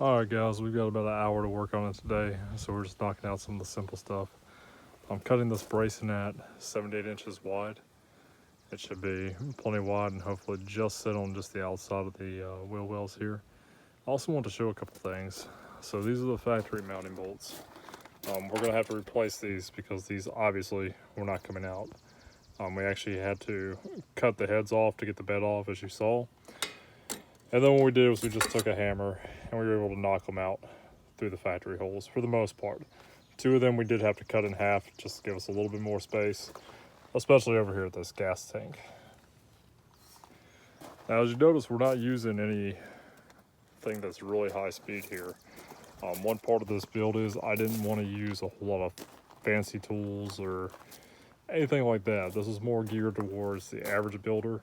Alright guys, we've got about an hour to work on it today, so we're just knocking out some of the simple stuff. I'm cutting this bracing at 7 to 8 inches wide. It should be plenty wide and hopefully just sit on just the outside of the wheel wells here. I also want to show a couple things. So these are the factory mounting bolts. We're going to have to replace these because these obviously were not coming out. We actually had to cut the heads off to get the bed off, as you saw. And then what we did was we just took a hammer and we were able to knock them out through the factory holes for the most part. 2 of them we did have to cut in half just to give us a little bit more space, especially over here at this gas tank. Now, as you notice, we're not using anything that's really high speed here. One part of this build is I didn't want to use a whole lot of fancy tools or anything like that. This is more geared towards the average builder.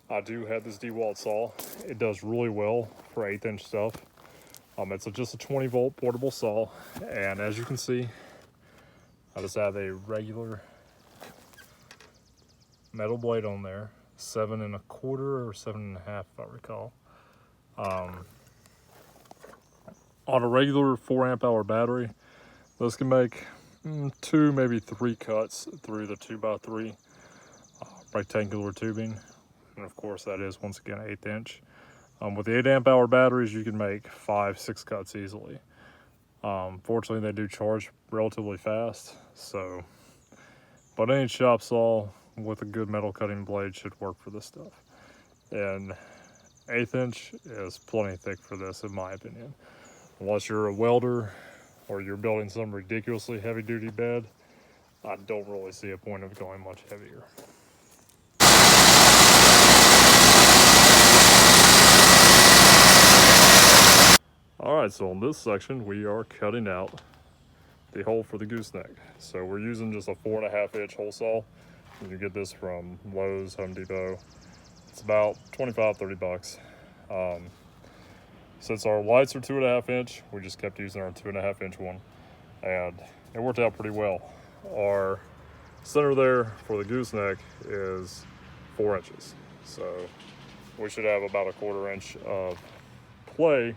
I do have this DeWalt saw. It does really well for 1/8 inch stuff. It's just a 20 volt portable saw, and as you can see, I just have a regular metal blade on there, 7 1/4 or 7 1/2 if I recall. On a regular 4 amp hour battery, this can make 2, maybe 3 cuts through the 2x3 rectangular tubing. And of course that is once again 1/8 inch. With the 8 amp hour batteries, you can make 5, 6 cuts easily. Fortunately, they do charge relatively fast, so, but any shop saw with a good metal cutting blade should work for this stuff. And 1/8 inch is plenty thick for this, in my opinion. Unless you're a welder or you're building some ridiculously heavy duty bed, I don't really see a point of going much heavier. Alright, so in this section we are cutting out the hole for the gooseneck. So we're using just a 4 1/2 inch hole saw. You get this from Lowe's, Home Depot. It's about 25, 30 bucks. Since our lights are 2 1/2 inch, we just kept using our 2 1/2 inch one, and it worked out pretty well. Our center there for the gooseneck is 4 inches, so we should have about a 1/4 inch of play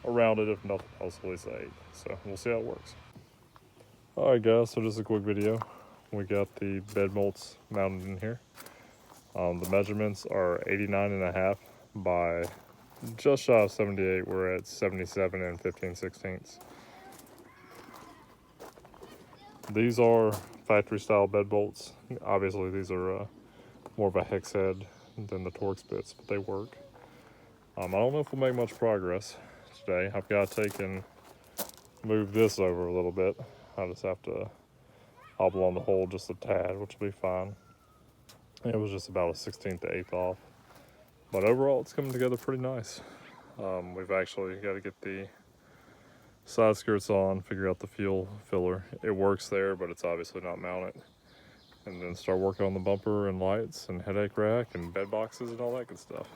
around it, if nothing else, at least 8. So we'll see how it works. Alright guys, so just a quick video. We got the bed bolts mounted in here. The measurements are 89 1/2 by just shy of 78. We're at 77 15/16. These are factory style bed bolts. Obviously these are more of a hex head than the Torx bits, but they work. I don't know if we'll make much progress today. I've got to take and move this over a little bit. I just have to hobble on the hole just a tad, which will be fine. It was just about a 1/16 to 1/8 off. But overall, it's coming together pretty nice. We've actually got to get the side skirts on, figure out the fuel filler. It works there, but it's obviously not mounted. And then start working on the bumper and lights and headache rack and bed boxes and all that good stuff.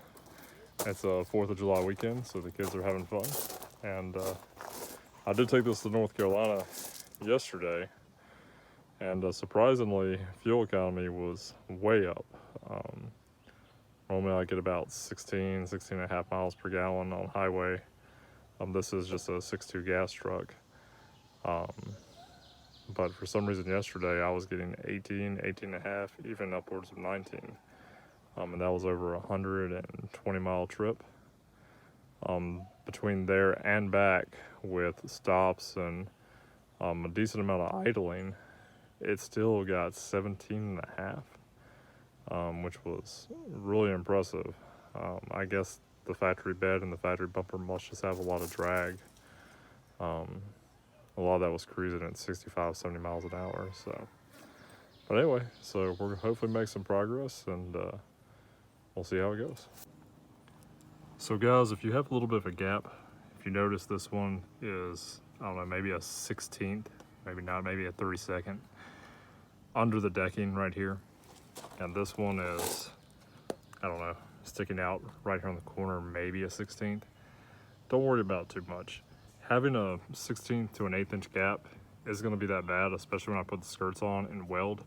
It's a 4th of July weekend, so the kids are having fun. And I did take this to North Carolina yesterday, and surprisingly, fuel economy was way up. Normally I get about 16 1/2 miles per gallon on highway. This is just a 6.2 gas truck. But for some reason yesterday I was getting 18 1/2, even upwards of 19. And that was over 120 mile trip. Between there and back with stops and a decent amount of idling, it still got 17 1/2, which was really impressive. I guess the factory bed and the factory bumper must just have a lot of drag. A lot of that was cruising at 65, 70 miles an hour. So, but anyway, so we're hopefully make some progress, and we'll see how it goes. So guys, if you have a little bit of a gap, if you notice this one is, I don't know, maybe a 16th, maybe not, maybe a 32nd under the decking right here. And this one is, I don't know, sticking out right here on the corner, maybe a 16th. Don't worry about it too much. Having a 16th to an 1/8 inch gap isn't going to be that bad, especially when I put the skirts on and weld.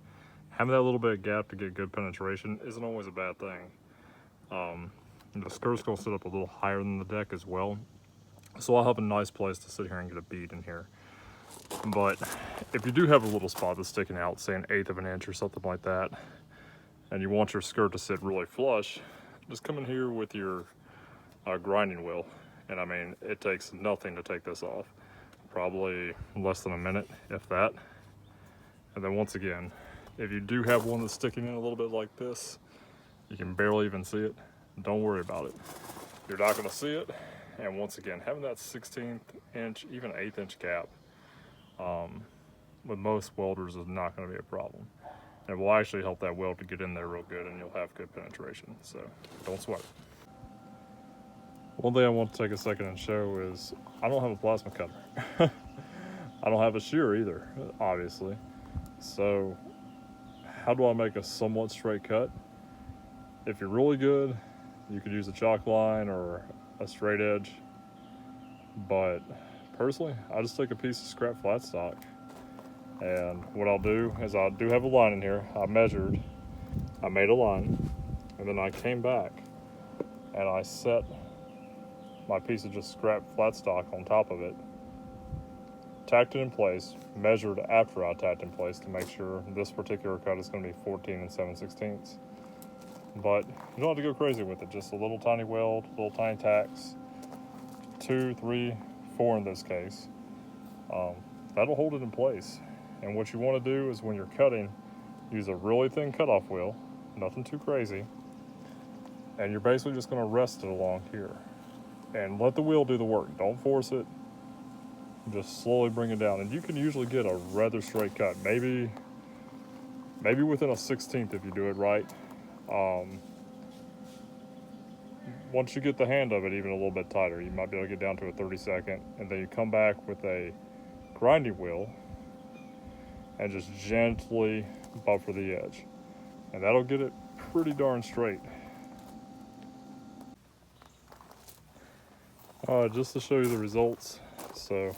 Having that little bit of gap to get good penetration isn't always a bad thing. The skirt's going to sit up a little higher than the deck as well, So I'll have a nice place to sit here and get a bead in here. But if you do have a little spot that's sticking out, say an 1/8 of an inch or something like that, and you want your skirt to sit really flush, just come in here with your grinding wheel. And I mean, it takes nothing to take this off. Probably less than a minute, if that. And then once again, if you do have one that's sticking in a little bit like this, you can barely even see it, don't worry about it. You're not gonna see it. And once again, having that 16th inch, even 1/8 inch gap, with most welders is not gonna be a problem. It will actually help that weld to get in there real good, and you'll have good penetration, so don't sweat it. One thing I want to take a second and show is I don't have a plasma cutter. I don't have a shear either, obviously. So how do I make a somewhat straight cut? If you're really good, you could use a chalk line or a straight edge. But personally, I just take a piece of scrap flat stock. And what I'll do is I do have a line in here. I measured, I made a line, and then I came back and I set my piece of just scrap flat stock on top of it, tacked it in place, measured after I tacked in place to make sure this particular cut is going to be 14 7/16. But you don't have to go crazy with it, just a little tiny weld, little tiny tacks, 2, 3, 4 in this case. That'll hold it in place. And what you want to do is when you're cutting, use a really thin cutoff wheel, nothing too crazy, and you're basically just going to rest it along here. And let the wheel do the work. Don't force it. Just slowly bring it down. And you can usually get a rather straight cut. Maybe within a 16th if you do it right. Once you get the hand of it even a little bit tighter, you might be able to get down to a 32nd. And then you come back with a grinding wheel and just gently buffer the edge. And that'll get it pretty darn straight. Just to show you the results. So,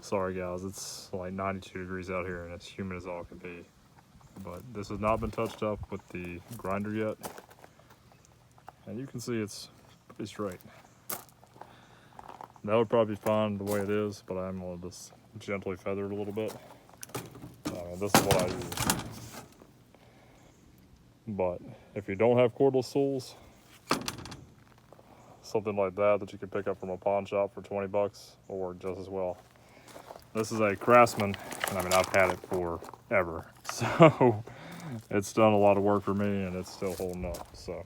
sorry guys, it's like 92 degrees out here and it's humid as all can be. But this has not been touched up with the grinder yet. And you can see it's pretty straight. That would probably be fine the way it is, but I'm going to just gently feather it a little bit. This is what I use. But if you don't have cordless tools, something like that you can pick up from a pawn shop for 20 bucks will work just as well. This is a Craftsman, and I mean, I've had it forever. So it's done a lot of work for me and it's still holding up, so.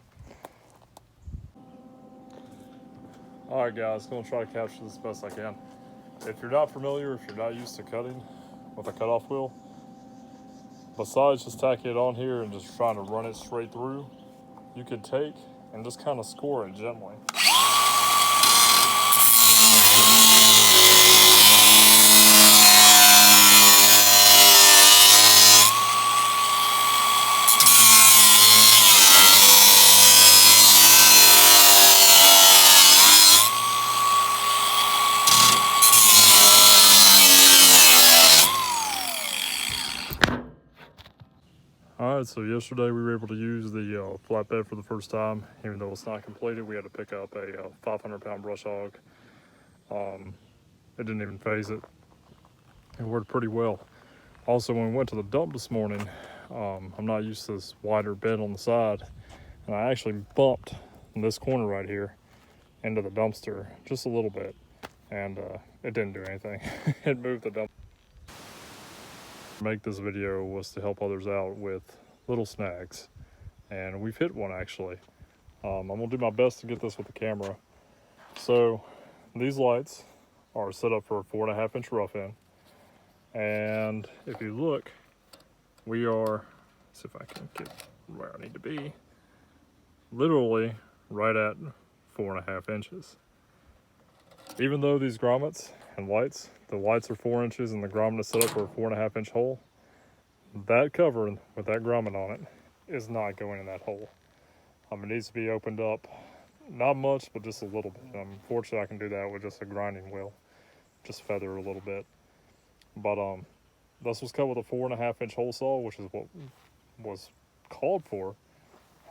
All right guys, gonna try to capture this best I can. If you're not familiar, if you're not used to cutting with a cutoff wheel, besides just tacking it on here and just trying to run it straight through, you could take and just kind of score it gently. Alright, so yesterday we were able to use the flatbed for the first time. Even though it's not completed, we had to pick up a 500-pound brush hog. It didn't even phase it. It worked pretty well. Also, when we went to the dump this morning, I'm not used to this wider bed on the side, and I actually bumped in this corner right here into the dumpster just a little bit, and it didn't do anything. It moved the dumpster. Make this video was to help others out with little snags, and we've hit one actually. I'm gonna do my best to get this with the camera. So these lights are set up for a 4.5 inch rough in, and if you look, we are, let's see if I can get where I need to be, literally right at 4.5 inches. Even though these grommets and lights, the lights are 4 inches and the grommet is set up for a 4.5 inch hole, that cover with that grommet on it is not going in that hole. It needs to be opened up, not much, but just a little bit. Fortunately, I can do that with just a grinding wheel, just feather a little bit. But this was cut with a 4.5 inch hole saw, which is what was called for.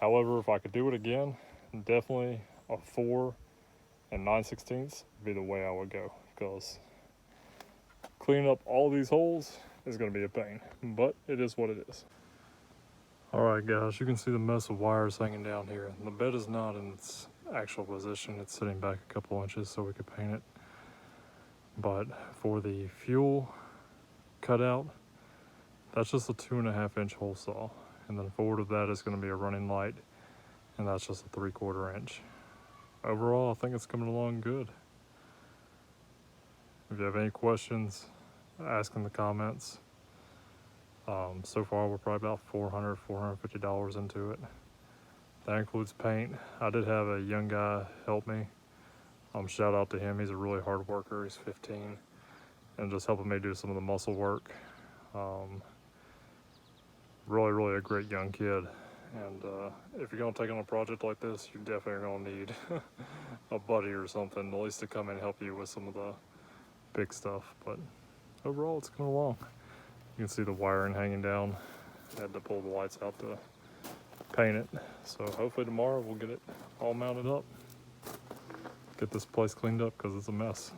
However, if I could do it again, definitely a 4 And 9/16 would be the way I would go, because cleaning up all these holes is going to be a pain, but it is what it is. Alright guys, you can see the mess of wires hanging down here. The bed is not in its actual position, it's sitting back a couple inches so we could paint it. But for the fuel cutout, that's just a 2.5-inch hole saw. And then forward of that is going to be a running light, and that's just a 3/4 inch. Overall, I think it's coming along good. If you have any questions, ask in the comments. So far, we're probably about $400, $450 into it. That includes paint. I did have a young guy help me. Shout out to him. He's a really hard worker. He's 15, and just helping me do some of the muscle work. Really a great young kid. And if you're gonna take on a project like this, you definitely are gonna need a buddy or something, at least to come in and help you with some of the big stuff. But overall, it's coming along. You can see the wiring hanging down. I had to pull the lights out to paint it. So hopefully tomorrow we'll get it all mounted up. Get this place cleaned up because it's a mess.